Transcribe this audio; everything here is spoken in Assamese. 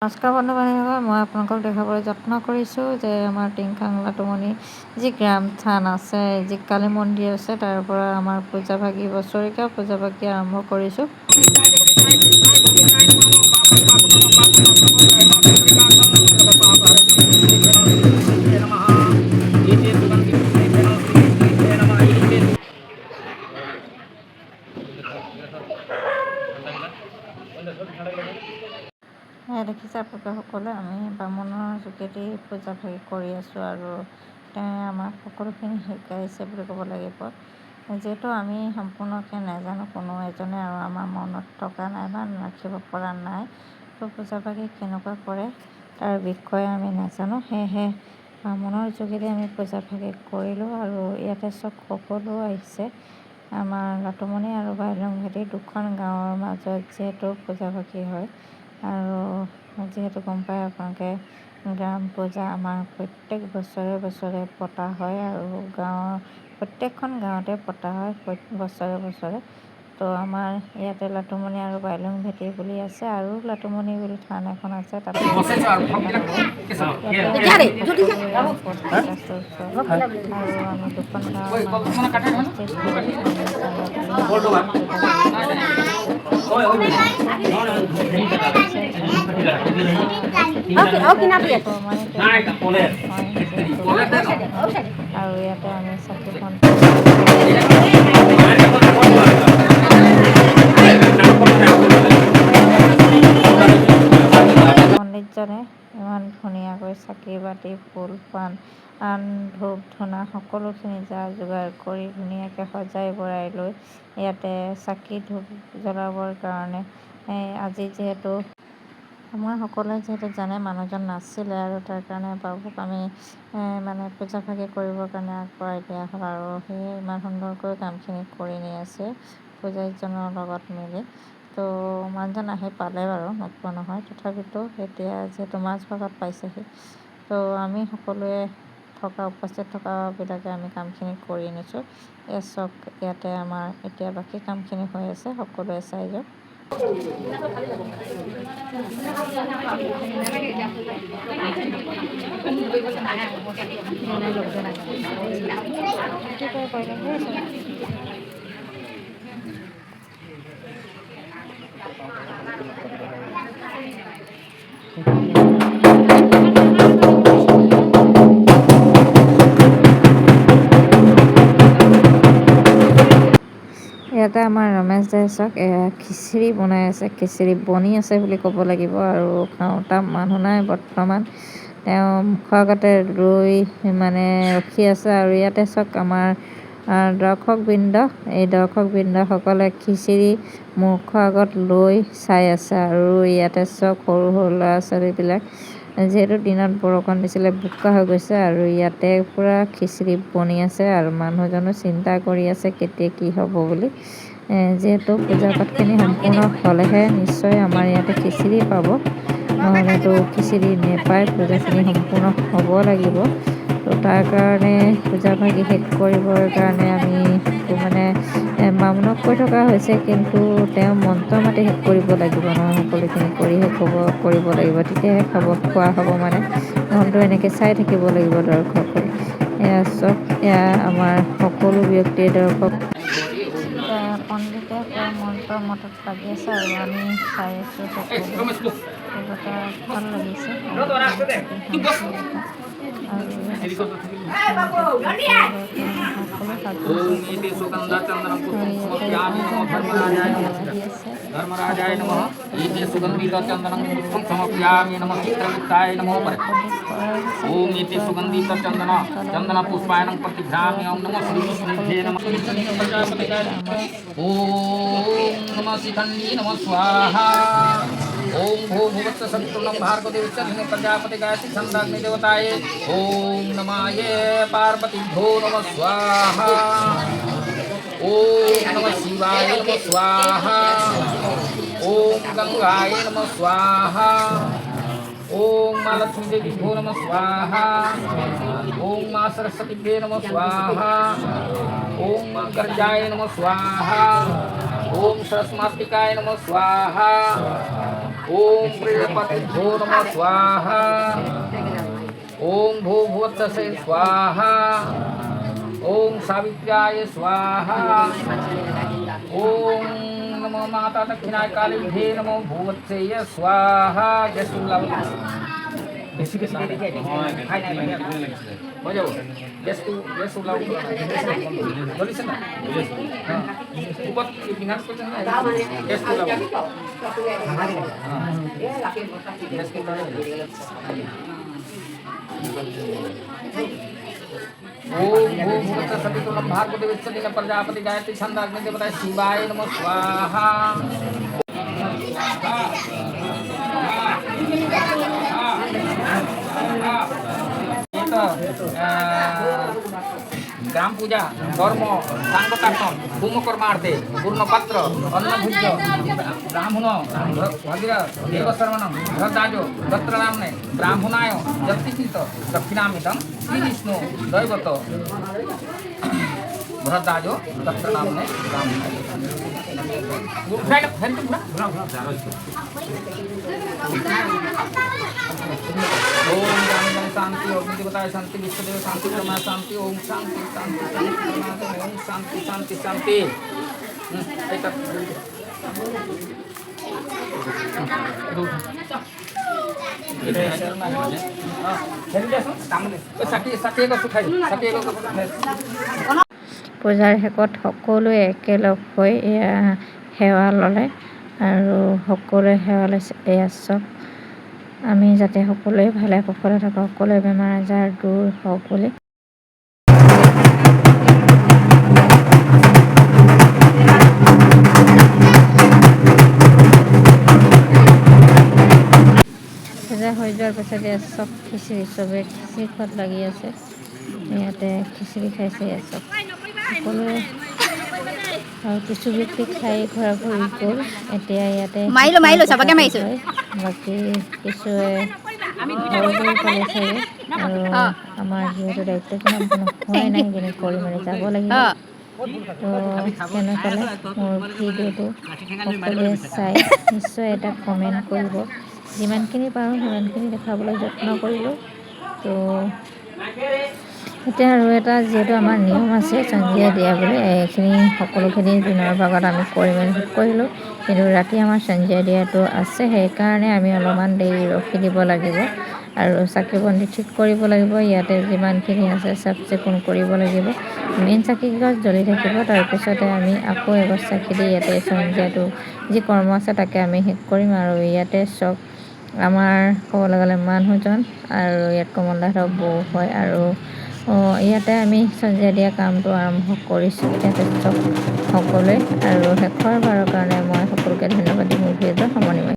নমস্কাৰ বন্ধু বান্ধৱীসকল, মই আপোনালোকক দেখাবলৈ যত্ন কৰিছোঁ যে আমাৰ টিংখাং লাটুমণি যি গ্ৰাম থান আছে, যি কালী মন্দিৰ আছে, তাৰ পৰা আমাৰ পূজাভাগী বছৰেকীয়া পূজাভাগী আৰম্ভ কৰিছোঁ। দেখিছে আপোনালোকে আমি বামুণৰ যোগেদি পূজাভাগী কৰি আছোঁ আৰু তেওঁ আমাক সকলোখিনি শিকাইছে বুলি ক'ব লাগিব। যিহেতু আমি সম্পূৰ্ণকৈ নাজানো কোনো এজনে আৰু আমাৰ মনত থকা নাই বা ৰাখিব পৰা নাই, তো পূজাভাগী কেনেকুৱা কৰে তাৰ বিষয়ে আমি নাজানো। সেয়েহে বামুণৰ যোগেদি আমি পূজাভাগী কৰিলোঁ আৰু ইয়াতে চব সকলো আহিছে। আমাৰ লাটুমণি আৰু বাইলুং ভেটি দুখন গাঁৱৰ মাজত যিহেতু পূজাভাগী হয় আৰু যিহেতু গম পায় আপোনালোকে, গ্ৰাম পূজা আমাৰ প্ৰত্যেক বছৰে পতা হয় আৰু গাঁৱৰ প্ৰত্যেকখন গাঁৱতে পতা হয় বছৰে। তো আমাৰ ইয়াতে লাটুমণি আৰু বাইলুং ভেটি বুলি আছে আৰু লাটুমণি বুলি থান এখন আছে, তাতে আৰু আমি দুখন গাঁৱৰ আৰু ইয়াতে আমি চাকিখন পণ্ডিতজনে ইমান ধুনীয়াকৈ চাকি বাতি ফুল পাণ ধূপ ধূনা সকলোখিনি যা যোগাৰ কৰি ধুনীয়াকৈ সজাই বৰাই লৈ ইয়াতে চাকি ধূপ জ্বলাবৰ কাৰণে আজি যিহেতু আমাৰ সকলোৱে যিহেতু জানে মানুহজন নাছিলে আৰু তাৰ কাৰণে বাবুক আমি মানে পূজাভাগী কৰিবৰ কাৰণে আগবঢ়াই দিয়া হ'ল আৰু সেয়ে ইমান সুন্দৰকৈ কামখিনি কৰি নি আছে পূজাৰীজনৰ লগত মিলি। তো মানুহজন আহি পালে বাৰু, নোপোৱা নহয়, তথাপিতো এতিয়া যিহেতু মাজভাগত পাইছেহি, তো আমি সকলোৱে উপস্থিত থকাবিলাকে আমি কামখিনি কৰি নিছোঁ। চাওক ইয়াতে আমাৰ এতিয়া বাকী কামখিনি হৈ আছে, সকলোৱে চাই যাওক। ইয়াতে আমাৰ ৰমেশ দাই চাওক খিচিৰি বনাই আছে, খিচিৰি বনি আছে বুলি ক'ব লাগিব আৰু খাওঁতা মানুহ নাই বৰ্তমান। তেওঁ মুখৰ আগতে ৰৈ মানে ৰখি আছে আৰু ইয়াতে চাওক আমাৰ এই দৰ্শকবৃন্দসকলে খিচিৰি মুখৰ আগত লৈ চাই আছে আৰু ইয়াতে চাওক সৰু ল'ৰা ছোৱালীবিলাক, যিহেতু দিনত বৰষুণ দিছিলে বোকা হৈ গৈছে আৰু ইয়াতে পূৰা খিচিৰি বনি আছে আৰু মানুহজনো চিন্তা কৰি আছে কেতিয়া কি হ'ব বুলি। যিহেতু পূজা পাঠখিনি সম্পূৰ্ণ হ'লেহে নিশ্চয় আমাৰ ইয়াতে খিচিৰি পাব, নহ'লেতো খিচিৰি নেপায়। পূজাখিনি সম্পূৰ্ণ হ'ব লাগিব, তো তাৰ কাৰণে পূজাভাগী শেষ কৰিবৰ কাৰণে আমি মানে বামুণক কৈ থকা হৈছে, কিন্তু তেওঁ মন্ত্ৰ মাতি শেষ কৰিব লাগিব নহয়, সকলোখিনি কৰিব লাগিব, তেতিয়াহে খোৱা হ'ব মানে, নহ'লেতো এনেকৈ চাই থাকিব লাগিব দৰ্শকে। এয়া চব এয়া আমাৰ সকলো ব্যক্তিয়ে দৰ্শক পণ্ডিতে কোৱা মন্ত্ৰ মতত লাগি আছে আৰু আমি চাই আছোঁ সকলো। ভাল লাগিছে धर्मराजाय नमः। एते सुगन्धितचन्दनं पुष्पं समर्पयामि नमः चित्रगुप्ताय नमः। ओम एते चन्दनपुष्पायनं प्रतिघ्रामि। ओम नमः श्रीविष्णुभ्ये नमः। ओम नमः शिखण्डी नमः स्वाहा। ओम भो भुवत्स सवितुर्नं भार्गवदेवस्य धने प्रजापति गायत्री छन्दाग्नि देवताय। ओम नमः ये पार्वतीभ्यो नमः स्वाहा। ओम नमः शिवाय नमः स्वाहा। ओम गंगाय नमः स्वाहा। ओम माँ लक्ष्मी देवी भो नमः स्वाहा। ओम माँ सरस्वती भे नमः स्वाहा। ओम माँ गर्जाय नमः स्वाहा। ओम सरस्वतीकाय नमः स्वाहा। ओम प्रियपतिभ्यो नमः स्वाहा ओम भूभुवत्ससे स्वाहा ओम सावित्र्याय स्वाहा ओम नमो माता दक्षिणाय कालीभ्ये नमो भूवत्सेय स्वाहा जसुल्लाभ বেশি বেশি খাই নাই হয়ে যাব গ্যাস উলাও বলিস না উপর বিনাশ করতে না গ্যাস উলাও গ্যাস উলাও ओम भूम भूत सवितुर्वरेण्यं भार्गवो देवस्य प्रजापति गायत्री छंद अग्नि देवताय शिवाय नमः स्वाहा ग्राम पूजा धर्म सांगकार्तन होमकर्मार्थे पूर्णपात्र अन्नभुज्य ब्राह्मण भगीरथ देवश्रवण भरद्वाजो दत्तनाम्ने ब्राह्मणाय यत्किंचित दक्षिणामितं श्रीविष्णु दैवत भरद्वाजो दत्तनाम्ने ब्राह्मणाय ओम ज्ञान शांति अग्नि देवताय शांति विश्वदेव शांति ब्रह्मा शांति ओम शांति शांति ओम शांति शांति शांति পূজাৰ শেষত সকলোৱে একেলগ হৈ সেৱা ল'লে আৰু সকলোৱে সেৱা লৈছে। এয়া চব আমি যাতে সকলোৱে ভালে কুশলে থাকোঁ, সকলোৱে বেমাৰ আজাৰ দূৰ হওক বুলি পূজা হৈ যোৱাৰ পিছত এয়া চব খিচিৰি চবে খিচিৰি খোৱাত লাগি আছে। ইয়াতে খিচিৰি খাইছে এয়া চব সকলোৱে আৰু কিছু ব্যক্তি খাই ঘূৰা ঘূৰি গ'ল। এতিয়া ইয়াতে বাকী কিছুৱে ঘৰলৈ পালে চাগে আৰু আমাৰ যিহেতু দায়িত্বখিনি সম্পূৰ্ণ হোৱাই নাই সেইখিনি কৰি মেলি যাব লাগিব। তো কেনে পালে মোৰ ভিডিঅ'টো সকলোৱে চাই নিশ্চয় এটা কমেণ্ট কৰিব। যিমানখিনি পাৰোঁ সিমানখিনি দেখাবলৈ যত্ন কৰিলোঁ। তো এতিয়া আৰু এটা যিহেতু আমাৰ নিয়ম আছে সন্ধিয়া দিয়া বুলি, এইখিনি সকলোখিনি দিনৰ ভাগত আমি কৰি মেলি শেষ কৰিলোঁ, কিন্তু ৰাতি আমাৰ সন্ধিয়া দিয়াটো আছে, সেইকাৰণে আমি অলপমান দেৰি ৰখি দিব লাগিব আৰু চাকি বন্তি ঠিক কৰিব লাগিব। ইয়াতে যিমানখিনি আছে চাফ চিকুণ কৰিব লাগিব। মেইন চাকিগছ জ্বলি থাকিব, তাৰপিছতে আমি আকৌ এগছ চাকি দি ইয়াতে সন্ধিয়াটো যি কৰ্ম আছে তাকে আমি শেষ কৰিম। আৰু ইয়াতে চব আমাৰ ক'বলৈ গ'লে মানুহজন আৰু ইয়াত কমলদাহঁতৰ বৌ হয় আৰু ইয়াতে আমি সন্ধিয়া দিয়া কামটো আৰম্ভ কৰিছোঁ ইয়াতে চব সকলোৱে। আৰু শেষৰ বাৰৰ কাৰণে মই সকলোকে ধন্যবাদ দি মোৰ ভিডিঅ'টো সামৰণি মাৰিছোঁ।